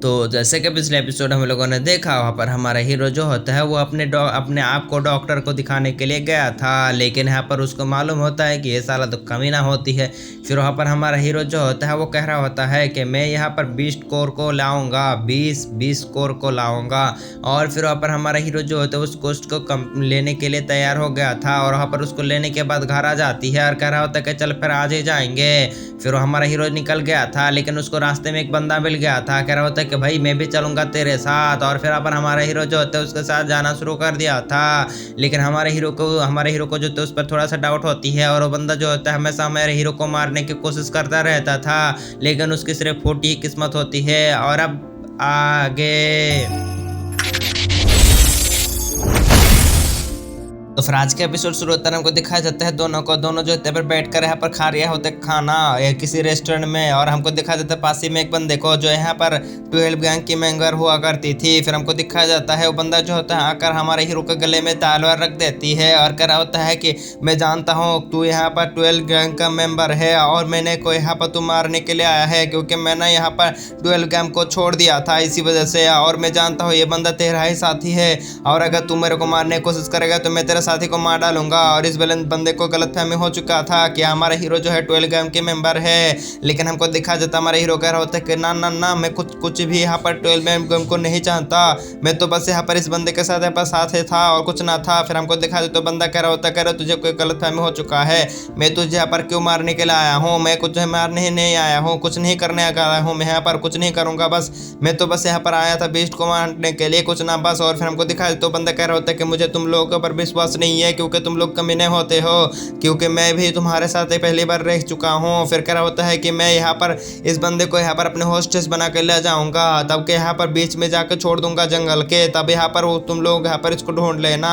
तो जैसे कि पिछले एपिसोड हम लोगों ने देखा, वहाँ पर हमारा हीरो जो होता है वो अपने आप को डॉक्टर को दिखाने के लिए गया था, लेकिन यहाँ पर उसको मालूम होता है कि ये साला तो कमीना होती है। फिर वहाँ पर हमारा हीरो जो होता है वो कह रहा होता है कि मैं यहाँ पर 20 कोर को लाऊंगा, 20 कोर को लाऊंगा। और फिर वहाँ पर हमारा हीरो जो होता है उस कोस्ट को लेने के लिए तैयार हो गया था, और वहाँ पर उसको लेने के बाद घर आ जाती है और कह रहा होता है कि चल फिर आज ही जाएंगे। फिर हमारा हीरो निकल गया था, लेकिन उसको रास्ते में एक बंदा मिल गया था, कह रहा होता है कि भाई मैं भी चलूंगा तेरे साथ। और फिर अपन हमारा हीरो जो होता है उसके साथ जाना शुरू कर दिया था, लेकिन हमारे हीरो को जो होता है उस पर थोड़ा सा डाउट होती है, और वो बंदा जो होता है हमेशा हमारे हीरो को मारने की कोशिश करता रहता था, लेकिन उसकी सिर्फ फूटी ही किस्मत होती है। और अब आगे तो फिर आज के एपिसोड शुरू होता है, हमको दिखाया जाता है दोनों जो होते हैं बैठ कर यहाँ पर खा रहे होते खाना या किसी रेस्टोरेंट में। और हमको दिखाया जाता है पास ही में एक बंदे को जो यहाँ पर 12 गैंग की मेंबर हुआ करती थी। फिर हमको दिखाया जाता है वो बंदा जो होता है आकर हमारे हीरो के गले में तलवार रख देती है और कह रहा होता है कि मैं जानता हूँ तू यहाँ पर 12 गैंग का मेंबर है, और मैंने को यहाँ पर तू मारने के लिए आया है, क्योंकि मैंने यहाँ पर 12 गैंग को छोड़ दिया था इसी वजह से। और मैं जानता हूँ ये बंदा तेरा ही साथी है, और अगर तू मेरे को मारने की कोशिश करेगा तो मैं तेरा साथी को मार डालूंगा। और इस बंदे को गलतफहमी हो चुका था कि हमारा हीरो जो है 12 गैंग के मेंबर है, लेकिन हमको दिखा जाता हमारा हीरो कह रहा होता है कि ना ना ना, मैं कुछ भी यहाँ पर 12 गैंग को नहीं चाहता, मैं तो बस यहाँ पर इस बंदे के साथ यहाँ पर साथ था और कुछ ना था। फिर हमको दिखा देता तो बंदा कह रहा होता है तुझे कोई गलतफहमी हो चुका है, मैं तुझे यहाँ पर क्यों मारने के लिए आया हूँ, मैं कुछ मारने ही नहीं आया हूँ, कुछ नहीं करने आया हूँ, मैं यहाँ पर कुछ नहीं करूँगा, बस मैं तो बस यहाँ पर आया था बीस्ट को मारने के लिए, कुछ ना बस। और फिर हमको दिखा देता तो बंदा कह रहा होता है कि मुझे तुम लोगों पर विश्वास नहीं है, क्योंकि तुम लोग कमीने होते हो, क्योंकि मैं भी तुम्हारे साथ पहली बार रह चुका हूँ। फिर कह रहा होता है कि मैं यहाँ पर इस बंदे को यहाँ पर अपने होस्टेस बना कर ले जाऊंगा, तब के यहाँ पर बीच में जाकर छोड़ दूंगा जंगल के, तब यहाँ पर तुम लोग यहाँ पर इसको ढूंढ लेना,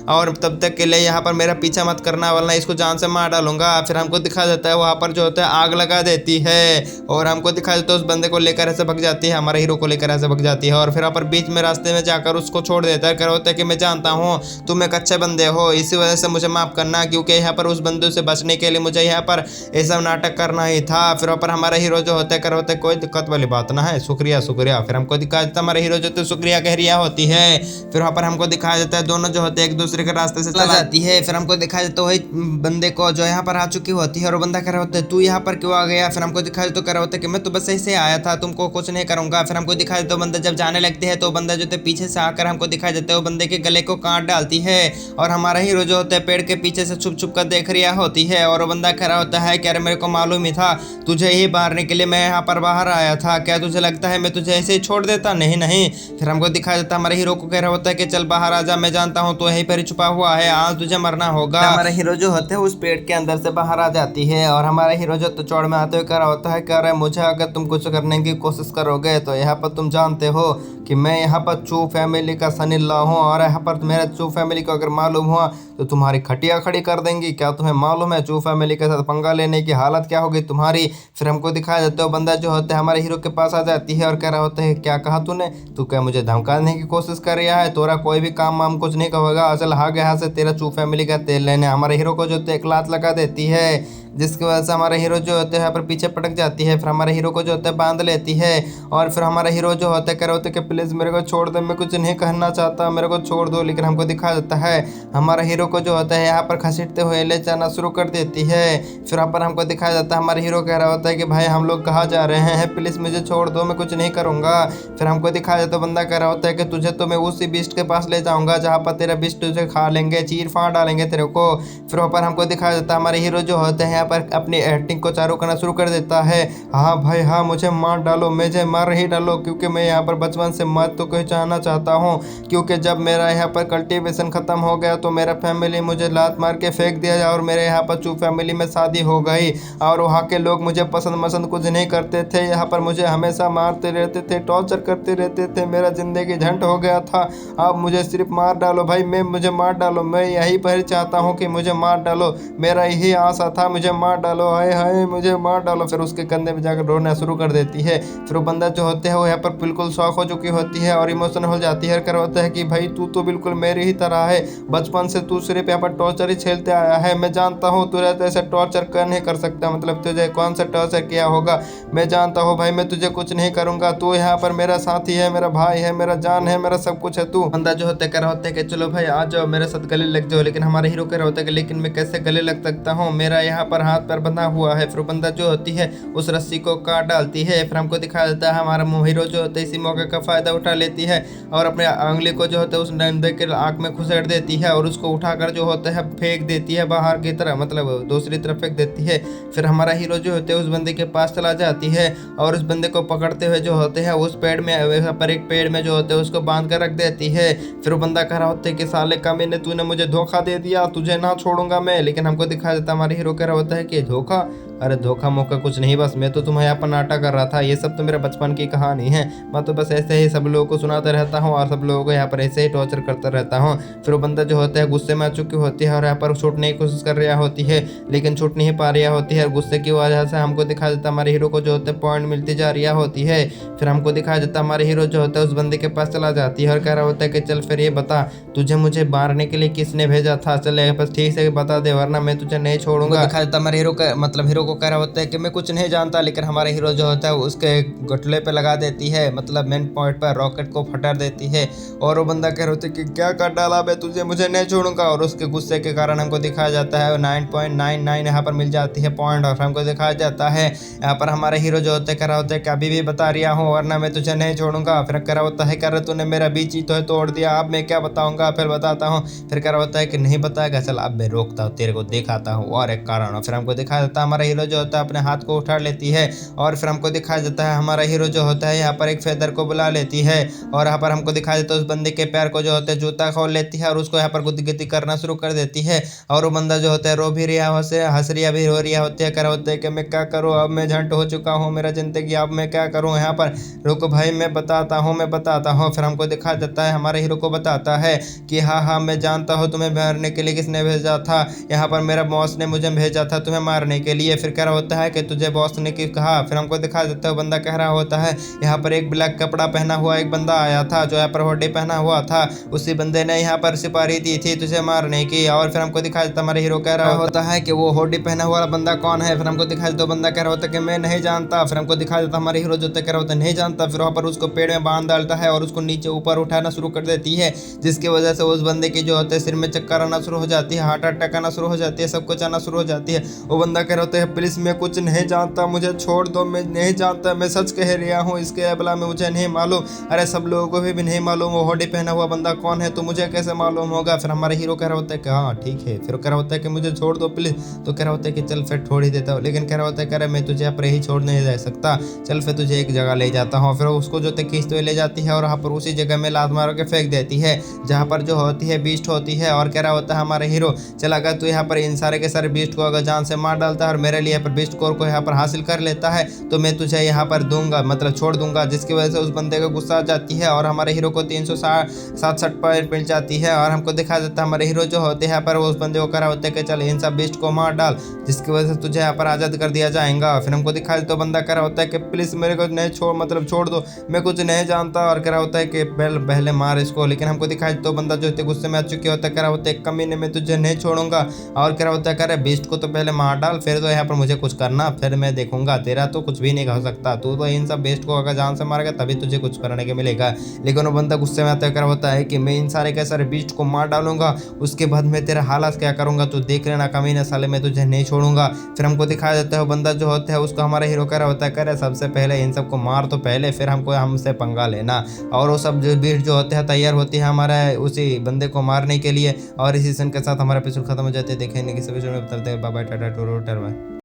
और तब तक के लिए यहाँ पर मेरा पीछा मत करना, वरना इसको जान से मार डालूंगा। फिर हमको दिखा देता है वहाँ पर जो होता है आग लगा देती है, और हमको दिखा देता है उस बंदे को लेकर ऐसे भग जाती है, हमारे हीरो को लेकर ऐसे भग जाती है। और फिर यहाँ पर बीच में रास्ते में जाकर उसको छोड़ देता है, कह रहा होता है कि मैं जानता हूँ तुम एक अच्छे बंदे हो, इसी वजह से मुझे माफ करना, क्योंकि यहाँ पर उस बंदे से बचने के लिए मुझे यहाँ पर ऐसा नाटक करना ही था। फिर वहाँ पर हमारा हीरो जो होता है कर होता है कोई दिक्कत वाली बात ना है, शुक्रिया शुक्रिया। फिर हमको दिखाया जाता है हमारा हीरो जो तो शुक्रिया कह रिया होती है। फिर वहाँ पर हमको दिखाया जाता है दोनों जो होते हैं एक दूसरे के रास्ते से चला जाती है। फिर हमको दिखाया जाता है वही बंदे को जो यहाँ पर आ चुकी होती है, और बंदा कह रहा होता है तू यहाँ पर क्यों आ गया। फिर हमको दिखाया जाता कह रहा होता है कि मैं तो बस ऐसे आया था, तुमको कुछ नहीं करूंगा। फिर हमको दिखाया जाता है बंदा जब जाने लगते हैं तो बंदा जो है पीछे से आकर हमको दिखाया जाता है वो बंदे के गले को काट डालती है, और हमारा हीरो जो होता है पेड़ के पीछे से छुप छुप कर देख रिया होती है। और वो बंदा कह रहा होता है कि अरे मेरे को मालूम ही था तुझे ही मारने के लिए मैं यहाँ पर बाहर आया था, क्या तुझे लगता है मैं तुझे ऐसे ही छोड़ देता, नहीं नहीं। फिर हमको दिखाया जाता है हमारे हीरो को कह रहा होता है कि चल बाहर आ जा, मैं जानता हूँ तू यहीं पर छुपा हुआ है, आज तुझे मरना होगा। हमारा हीरो जो होता है उस पेड़ के अंदर से बाहर आ जाती है, और हमारा हीरो जो तो चौड़ में आते हुए कह रहा होता है कह रहा है मुझे अगर तुम कुछ करने की कोशिश करोगे तो यहाँ पर तुम जानते हो कि मैं यहाँ पर चू फैमिली का सन इन लॉ हूँ, और यहाँ पर मेरे चू फैमिली को अगर मालूम हुआ तो तुम्हारी खटिया खड़ी कर देंगी, क्या तुम्हें मालूम है चू फैमिली के साथ पंगा लेने की हालत क्या होगी तुम्हारी। फिर हमको दिखाया जाता है बंदा जो होता है हमारे हीरो के पास आ जाती है और कह रहा होता है क्या कहा तूने, तू क्या मुझे धमकाने की कोशिश कर रहा है, तोरा कोई भी काम वाम कुछ नहीं कहोगा, असल हाँ यहाँ से तेरा चू फैमिली का तेल लेने। हमारे हीरो को जो होता है एक लात लगा देती है, जिसकी वजह से हमारा हीरो जो होता है यहाँ पर पीछे पटक जाती है। फिर हमारे हीरो को जो होता है बांध लेती है, और फिर हमारा हीरो जो होता है कह रहे होते कि प्लीज़ मेरे को छोड़ दो, मैं कुछ नहीं कहना चाहता, मेरे को छोड़ दो। लेकिन हमको दिखा देता है हमारा हीरो को जो होता है यहाँ पर घसीटते हुए ले जाना शुरू कर देती है। फिर यहाँ पर हमको दिखाया जाता है हमारा हीरो कह रहा होता है कि भाई हम लोग कहाँ जा रहे हैं, प्लीज़ मुझे छोड़ दो, मैं कुछ नहीं करूँगा। फिर हमको दिखाया जाता है बंदा कह रहा होता है कि तुझे तो मैं उसी बीस्ट के पास ले जाऊँगा जहाँ पर तेरा बीस्ट तुझे खा लेंगे, चीर फाड़ डालेंगे तेरे को। फिर वहाँ पर हमको दिखाया जाता है हमारे हीरो जो होते हैं यहाँ पर अपनी एक्टिंग को चालू करना शुरू कर देता है, हाँ भाई हाँ मुझे मार डालो, मुझे मार ही डालो, क्योंकि मैं यहाँ पर बचपन से मत तो कोई चाहना चाहता हूँ, क्योंकि जब मेरा यहाँ पर कल्टीवेशन ख़त्म हो गया तो मेरा फैमिली मुझे लात मार के फेंक दिया, और मेरे यहाँ पर चू फैमिली में शादी हो गई, और वहाँ के लोग मुझे पसंद कुछ नहीं करते थे, यहाँ पर मुझे हमेशा मारते रहते थे, टॉर्चर करते रहते थे, मेरा ज़िंदगी झंड हो गया था, आप मुझे सिर्फ मार डालो भाई, मुझे मार डालो, मैं यही पर चाहता हूँ कि मुझे मार डालो, मेरा यही आशा था, मुझे मुझे मार डालो, हाय हाय मुझे मार डालो। फिर उसके कंधे पे जाकर रोना शुरू कर देती है। फिर वो बंदा जो होते हैं वो यहाँ पर बिल्कुल शॉक हो चुकी होती है और इमोशनल हो जाती है। कर होता है कि भाई तू तो बिल्कुल मेरी ही तरह है, बचपन से तू सिर्फ यहाँ पर टॉर्चर ही झेलते आया है। मैं जानता हूँ तू रहते ऐसे टॉर्चर कर नहीं कर सकता, मतलब तुझे कौन सा टॉर्चर किया होगा मैं जानता हूँ भाई, मैं तुझे कुछ नहीं करूंगा। तू यहाँ पर मेरा साथी है, मेरा भाई है, मेरा जान है, मेरा सब कुछ है। तू बंदा जो होता है कह रहा होता है कि चलो भाई आ जाओ मेरे साथ गले लग जाओ। लेकिन हमारे हीरो कह रहा होता है कि लेकिन मैं कैसे गले लग सकता हूँ, मेरा यहाँ पर हाथ पैर बंधा हुआ है। फिर बंदा जो होती है उस रस्सी को काट डालती है। फिर हमको दिखाया जाता है हमारा हीरो जो होता है इसी मौके का फायदा उठा लेती है और अपने उंगली को जो होता है उस बंदे के आंख में घुसेड़ देती है और उसको उठाकर जो होता है फेंक देती है बाहर की तरफ, मतलब दूसरी तरफ फेंक देती है। फिर हमारा हीरो जो होते हैं उस बंदे के पास चला जाती है और उस बंदे को पकड़ते हुए जो होते हैं उस पेड़ में पर एक पेड़ में जो होते हैं उसको बांध कर रख देती है। फिर वो बंदा कह रहा होता है कि साले कमीने तूने मुझे धोखा दे दिया, तुझे ना छोड़ूंगा मैं। लेकिन हमको दिखाया जाता है हमारे हीरो कह रहा होता है कि धोखा, अरे धोखा मौका कुछ नहीं, बस मैं तो तुम्हें यहाँ पर नाटक कर रहा था, ये सब तो मेरा बचपन की कहानी है। मैं तो बस ऐसे ही सब लोगों को सुनाता रहता हूँ और सब लोगों को यहाँ पर ऐसे ही टॉर्चर करता रहता हूँ। फिर वो बंदा जो होता है गुस्से में आ चुकी होती है और यहाँ पर छूटने की कोशिश कर रहा होती है लेकिन छूट नहीं पा रही होती है। गुस्से की वजह से हमको दिखाया जाता है हमारे हीरो को जो होता है पॉइंट मिलती जा रही होती है। फिर हमको दिखाया जाता है हमारे हीरो जो होता है उस बंदे के पास चला जाती है और कह रहा होता है कि चल फिर ये बता तुझे मुझे मारने के लिए किसने भेजा था, चल बस ठीक से बता दे वरना मैं तुझे नहीं छोड़ूंगा। दिखाया जाता है हमारे हीरो का, मतलब हीरो को कह रहा होता है कि कुछ नहीं जानता। लेकिन हमारे हीरो जो होता है उसके घुटले पे लगा देती है, मतलब मेन पॉइंट पर रॉकेट को फटा देती है और वो बंदा कह रहा होता है कि क्या कर डाला बे, तुझे मुझे नहीं छोड़ूंगा। और उसके गुस्से के कारण हमको दिखाया जाता है 9.99 यहाँ पर मिल जाती है पॉइंट और हमको दिखाया जाता है यहाँ पर हमारे हीरो जो होते कह रहा होता है कि अभी भी बता रहा हूँ वरना मैं तुझे नहीं छोड़ूंगा। फिर कह रहा होता है कह रहा तूने मेरा बीच ही तो तोड़ दिया, अब मैं क्या बताऊंगा, फिर बताता हूँ। फिर कह रहा होता है कि नहीं बताएगा, चल अब मैं रोकता हूँ तेरे को, दिखाता हूँ और एक कारण। फिर हमको दिखाया जाता है हमारा हीरो जो होता है अपने हाथ को उठा लेती है और फिर हमको दिखाया जाता है हमारा हीरो जो होता है यहाँ पर एक फेदर को बुला लेती है और यहाँ पर हमको दिखाया जाता है उस बंदे के पैर को जो होता है जूता खोल लेती है और उसको यहाँ पर गुद्दी करना शुरू कर देती है। और वो बंदा जो होता है रो भी रहा से हंस रिया भी रो रिया होती है, कर होता है कि मैं क्या करूँ, अब मैं झंट हो चुका हूँ मेरा जिंदगी, अब मैं क्या करूँ यहाँ पर, रुको भाई मैं बताता हूँ। फिर हमको दिखाया जाता है हमारे हीरो को बताता है कि हाँ हाँ मैं जानता हूँ तुम्हें मारने के लिए किसने भेजा था, यहाँ पर मेरा बॉस ने मुझे भेजा था तुम्हें मारने के लिए। फिर कह रहा होता है कि तुझे बॉस ने की कहा। फिर हमको दिखा देता है बंदा कह रहा होता है यहाँ पर एक ब्लैक कपड़ा पहना हुआ एक बंदा आया था जो यहाँ पर हुडी पहना हुआ था, उसी बंदे ने यहाँ पर सिपाही दी थी तुझे मारने की। और फिर हमको दिखा देता हमारे हीरो कह रहा होता है कि वो हुडी पहना हुआ बंदा कौन है। फिर हमको दिखा देता बंदा कह रहा होता है कि मैं नहीं जानता। फिर हमको दिखा देता हमारे हीरो जो कह रहा होता है नहीं जानता। फिर वहाँ पर उसको पेड़ में बांध डालता है और उसको नीचे ऊपर उठाना शुरू कर देती है जिसकी वजह से उस बंदे की जो होते है सिर में चक्कर आना शुरू हो जाती है, हार्ट अटैक आना शुरू हो जाती है, सब कुछ आना शुरू हो जाती है। वो बंदा कह रहा होता है प्लीज मैं कुछ नहीं जानता, मुझे छोड़ दो, मैं नहीं जानता, मैं सच कह रहा हूँ, इसके अबला में मुझे नहीं मालूम। अरे सब लोगों को भी नहीं मालूम वो हुडी पहना हुआ बंदा कौन है, तो मुझे कैसे मालूम होगा। फिर हमारा हीरो कह रहा होता है कि हाँ ठीक है। फिर कह रहा होता है कि मुझे छोड़ दो प्लीज। तो कह रहा होता है कि चल फिर छोड़ ही देता हूँ। लेकिन कह रहा होता है कह रहा मैं तुझे यहाँ पर ही छोड़ नहीं जा सकता, चल फिर तुझे एक जगह ले जाता हूँ। फिर उसको जो खींचते हुए ले जाती है और वहाँ पर उसी जगह में लात मार के फेंक देती है जहाँ पर जो होती है बीस्ट होती है। और कह रहा होता है हमारा हीरो चल अगर तू यहाँ पर इन सारे के सारे बीस्ट को अगर जान से मार डालता है और मेरे लिए यहाँ पर बीस्ट कोर को यहाँ पर हासिल कर लेता है तो मैं तुझे यहाँ पर दूंगा, मतलब छोड़ दूंगा। जिसकी वजह से उस बंदे को गुस्सा आ जाती है और हमारे हीरो को 367 पॉइंट मिल जाती है। और हमको दिखा देता है हमारे हीरो जो होते हैं यहाँ पर उस बंदे को कह रहा होता है कि चल इन सब बीस्ट को मार डाल जिसकी वजह से तुझे यहाँ पर आज़ाद कर दिया जाएगा। फिर हमको दिखा देता बंदा कह रहा होता है कि प्लीज़ मेरे को नहीं छोड़, मतलब छोड़ दो, मैं कुछ नहीं जानता। और कह रहा होता है कि पहले मार इसको। लेकिन हमको दिखाई तो बंदा जो होते गुस्से में आ चुके होता है कह रहा होता है कमीने में तुझे नहीं छोड़ूंगा। और कह रहा होता है कह रहा बीस्ट को तो पहले मार डाल फिर तो यहाँ पर मुझे कुछ करना, फिर मैं देखूंगा, तेरा तो कुछ भी नहीं हो सकता, तू तो इन सब बेस्ट को अगर जान से मारेगा तभी तुझे कुछ करने के मिलेगा। लेकिन वो बंदा गुस्से में आता होता है कि मैं इन सारे के सारे बीस्ट को मार डालूंगा, उसके बाद मैं तेरा हालात क्या करूंगा तू देख लेना कमीने साले, मैं तुझे नहीं छोड़ूंगा। फिर हमको दिखाया जाता है वो बंदा जो होता है उसको हमारा हीरो कह रहा होता है करे सबसे पहले इन सबको मार तो पहले फिर हमको हमसे पंगा लेना। और वो सब जो बीस्ट जो होते हैं तैयार होती है हमारा उसी बंदे को मारने के लिए। और इसी सीन के साथ हमारा एपिसोड खत्म हो जाते हैं। देखेंगे किसी एपिसोड में बताते हैं। बाय बाय, टाटा, टोरो, टरबाय।